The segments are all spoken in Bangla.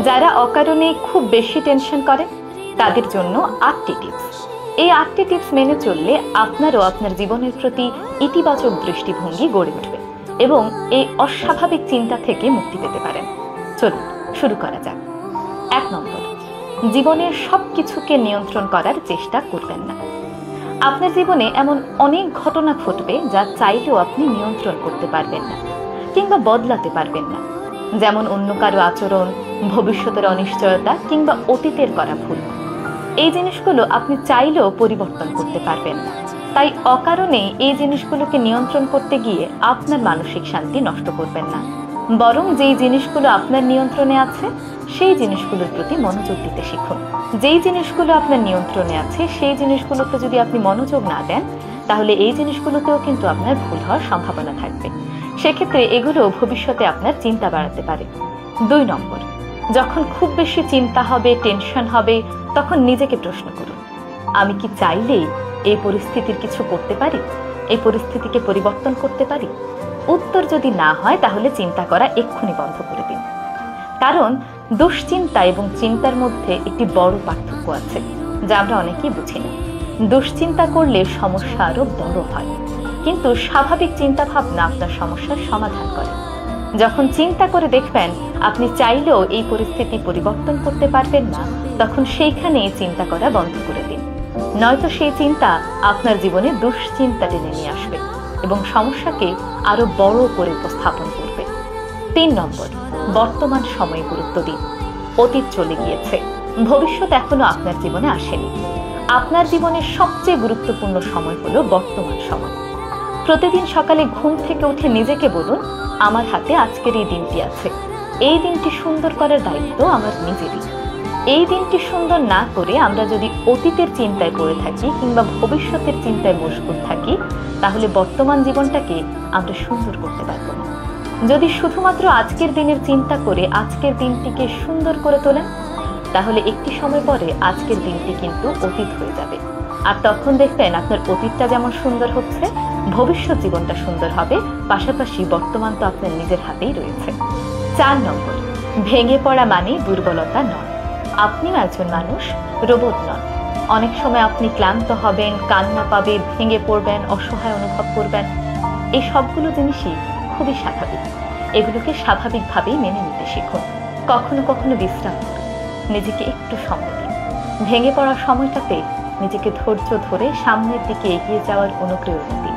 যারা অকারণে খুব বেশি টেনশন করেন তাদের জন্য 8টি টিপস। এই 8টি টিপস মেনে চললে আপনারও আপনার জীবনের প্রতি ইতিবাচক দৃষ্টিভঙ্গি গড়ে উঠবে এবং এই অস্বাভাবিক চিন্তা থেকে মুক্তি পেতে পারেন। চলুন শুরু করা যাক। 1 নম্বর, জীবনের সবকিছুকে নিয়ন্ত্রণ করার চেষ্টা করবেন না। আপনার জীবনে এমন অনেক ঘটনা ঘটবে যা চাইলেও আপনি নিয়ন্ত্রণ করতে পারবেন না কিংবা বদলাতে পারবেন না, যেমন অন্য কারো আচরণ, ভবিষ্যতের অনিশ্চয়তা কিংবা অতীতের করা ভুল। এই জিনিসগুলো আপনি চাইলেও পরিবর্তন করতে পারবেন না। তাই অকারণে এই জিনিসগুলোকে নিয়ন্ত্রণ করতে গিয়ে আপনার মানসিক শান্তি নষ্ট করবেন না, বরং যেই জিনিসগুলো আপনার নিয়ন্ত্রণে আছে সেই জিনিসগুলোর প্রতি মনোযোগ দিতে শিখুন। যেই জিনিসগুলো আপনার নিয়ন্ত্রণে আছে সেই জিনিসগুলোতে যদি আপনি মনোযোগ না দেন, তাহলে এই জিনিসগুলোতেও কিন্তু আপনার ভুল হওয়ার সম্ভাবনা থাকবে। সেক্ষেত্রে এগুলো ভবিষ্যতে আপনার চিন্তা বাড়াতে পারে। 2 নম্বর, যখন খুব বেশি চিন্তা হবে, টেনশন হবে, তখন নিজেকে প্রশ্ন করুন, আমি কি চাইলেই এই পরিস্থিতির কিছু করতে পারি? এই পরিস্থিতিকে পরিবর্তন করতে পারি? উত্তর যদি না হয় তাহলে চিন্তা করা এক্ষুনি বন্ধ করে দিন। কারণ দুশ্চিন্তা এবং চিন্তার মধ্যে একটি বড় পার্থক্য আছে যা আমরা অনেকেই বুঝি না। দুশ্চিন্তা করলে সমস্যা আরো বড় হয়, কিন্তু স্বাভাবিক চিন্তা ভাবনা আপনার সমস্যার সমাধান করে। যখন চিন্তা করে দেখবেন আপনি চাইলেও এই পরিস্থিতি পরিবর্তন করতে পারবেন না, তখন সেইখানে চিন্তা করা বন্ধ করে দিন। নয়তো সেই চিন্তা আপনার জীবনে দুশ্চিন্তা টেনে নিয়ে আসবে এবং সমস্যাকে আরো বড় করে উপস্থাপন করবে। 3 নম্বর, বর্তমান সময়ে গুরুত্ব দিন। অতীত চলে গিয়েছে, ভবিষ্যৎ এখনো আপনার জীবনে আসেনি। আপনার জীবনের সবচেয়ে গুরুত্বপূর্ণ সময় হলো বর্তমান সময়। প্রতিদিন সকালে ঘুম থেকে উঠে নিজেকে বলুন, আমার হাতে আজকের এই দিনটি আছে, এই দিনটি সুন্দর করার দায়িত্ব আমার নিজেরই। এই দিনটি সুন্দর না করে আমরা যদি অতীতের চিন্তায় পড়ে থাকি কিংবা ভবিষ্যতের চিন্তায় মশগুল থাকি, তাহলে বর্তমান জীবনটাকে আমরা সুন্দর করতে পারবো না। যদি শুধুমাত্র আজকের দিনের চিন্তা করে আজকের দিনটিকে সুন্দর করে তোলেন, তাহলে একটি সময় পরে আজকের দিনটি কিন্তু অতীত হয়ে যাবে। আর তখন দেখবেন আপনার অতীতটা যেমন সুন্দর হচ্ছে, ভবিষ্যৎ জীবনটা সুন্দর হবে, পাশাপাশি বর্তমান তো আপনার নিজের হাতেই রয়েছে। 4 নম্বর, ভেঙে পড়া মানে দুর্বলতা নয়। আপনিও একজন মানুষ, রোবট নন। অনেক সময় আপনি ক্লান্ত হবেন, কান্না পাবে, ভেঙে পড়বেন, অসহায় অনুভব করবেন। এই সবগুলো জিনিসই খুবই স্বাভাবিক। এগুলোকে স্বাভাবিকভাবেই মেনে নিতে শিখুন। কখনো কখনো বিশ্রাম করুন, নিজেকে একটু সময় দিন। ভেঙে পড়ার সময়টাতে নিজেকে ধৈর্য ধরে সামনের দিকে এগিয়ে যাওয়ার অনুপ্রেরণা দিন।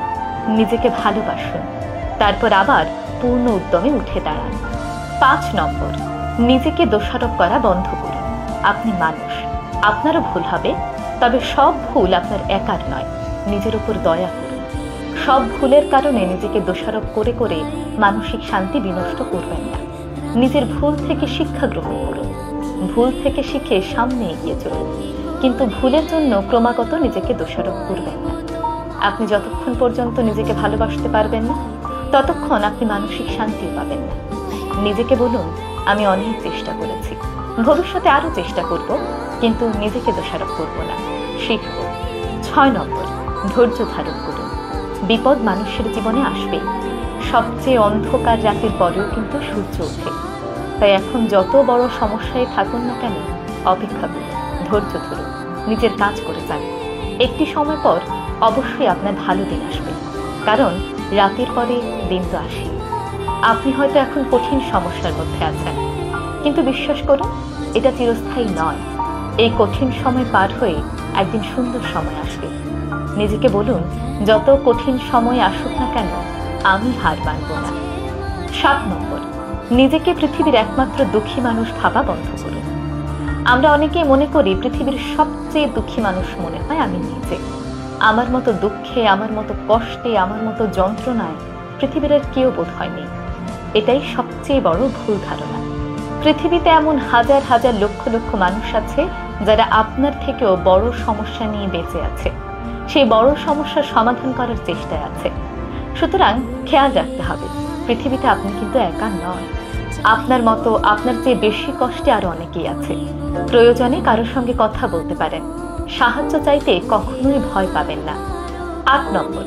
নিজেকে ভালোবাসুন, তারপর আবার পূর্ণ উদ্যমে উঠে দাঁড়ান। 5 নম্বর, নিজেকে দোষারোপ করা বন্ধ করুন। আপনি মানুষ, আপনারও ভুল হবে, তবে সব ভুল আপনার একার নয়। নিজের উপর দয়া করুন। সব ভুলের কারণে নিজেকে দোষারোপ করে করে মানসিক শান্তি বিনষ্ট করবেন না। নিজের ভুল থেকে শিক্ষা গ্রহণ করুন। ভুল থেকে শিখে সামনে এগিয়ে চলুন, কিন্তু ভুলের জন্য ক্রমাগত নিজেকে দোষারোপ করবেন না। আপনি যতক্ষণ পর্যন্ত নিজেকে ভালোবাসতে পারবেন না, ততক্ষণ আপনি মানসিক শান্তি পাবেন না। নিজেকে বলুন, আমি অনেক চেষ্টা করেছি, ভবিষ্যতে আরো চেষ্টা করব, কিন্তু নিজেকে দোষারোপ করব না, শিখব। 6 নম্বর, ধৈর্য ধারণ করুন। বিপদ মানুষের জীবনে আসবে। সবচেয়ে অন্ধকার রাতের পরেও কিন্তু সূর্য ওঠে। তাই এখন যত বড় সমস্যায় থাকুন না কেন, অপেক্ষা করুন, ধৈর্য ধরুন, নিজের কাজ করে যান। একটি সময় পর অবশ্যই আপনার ভালো দিন আসবে, কারণ রাতের পরে দিন তো আসে। আপনি হয়তো এখন কঠিন সমস্যার মধ্যে আছেন, কিন্তু বিশ্বাস করুন, এটা চিরস্থায়ী নয়। এই কঠিন সময় পার হয়ে একদিন সুন্দর সময় আসবে। নিজেকে বলুন, যত কঠিন সময় আসুক না কেন, আমি হার মানব না। 7 নম্বর, নিজেকে পৃথিবীর একমাত্র দুঃখী মানুষ ভাবা বন্ধ করুন। আমরা অনেকেই মনে করি পৃথিবীর সবচেয়ে দুঃখী মানুষ মনে হয় আমি নিজে। আমার মতো দুঃখে, আমার মতো কষ্টে, আমার মতো যন্ত্রণায় পৃথিবীর আর কেউ বোধ হয়নি। এটাই সবচেয়ে বড় ভুল ধারণা। পৃথিবীতে এমন হাজার হাজার লক্ষ লক্ষ মানুষ আছে যারা আপনার থেকেও বড় সমস্যা নিয়ে বেঁচে আছে, সেই বড় সমস্যার সমাধান করার চেষ্টায় আছে। সুতরাং খেয়াল রাখতে হবে, পৃথিবীতে আপনি কিন্তু একা নন। আপনার মতো, আপনার চেয়ে বেশি কষ্টে আরো অনেকেই আছে। প্রয়োজনে কারোর সঙ্গে কথা বলতে পারেন। সাহায্য চাইতে কখনোই ভয় পাবেন না। 8 নম্বর,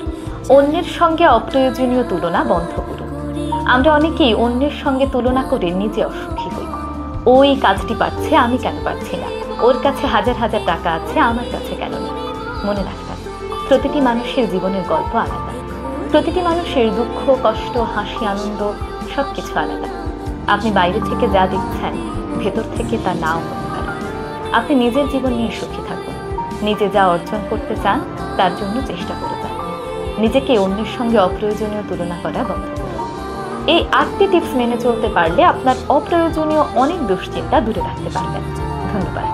অন্যের সঙ্গে অপ্রয়োজনীয় তুলনা বন্ধ করুন। আমরা অনেকেই অন্যের সঙ্গে তুলনা করে নিজে অসুখী হই। ও এই কাজটি পারছে, আমি কেন পারছি না? ওর কাছে হাজার হাজার টাকা আছে, আমার কাছে কেন নেই? মনে রাখবেন, প্রতিটি মানুষের জীবনের গল্প আলাদা। প্রতিটি মানুষের দুঃখ, কষ্ট, হাসি, আনন্দ সবকিছু আলাদা। আপনি বাইরে থেকে যা দেখছেন, ভেতর থেকে তা নাও হতে পারে। আপনি নিজের জীবন নিয়ে সুখী থাকুন। নিজে যা অর্জন করতে চান তার জন্য চেষ্টা করে যান। নিজেকে অন্যের সঙ্গে অপ্রয়োজনীয় তুলনা করা বন্ধ করুন। এই 8টি টিপস মেনে চলতে পারলে আপনার অপ্রয়োজনীয় অনেক দুশ্চিন্তা দূরে রাখতে পারবেন। ধন্যবাদ।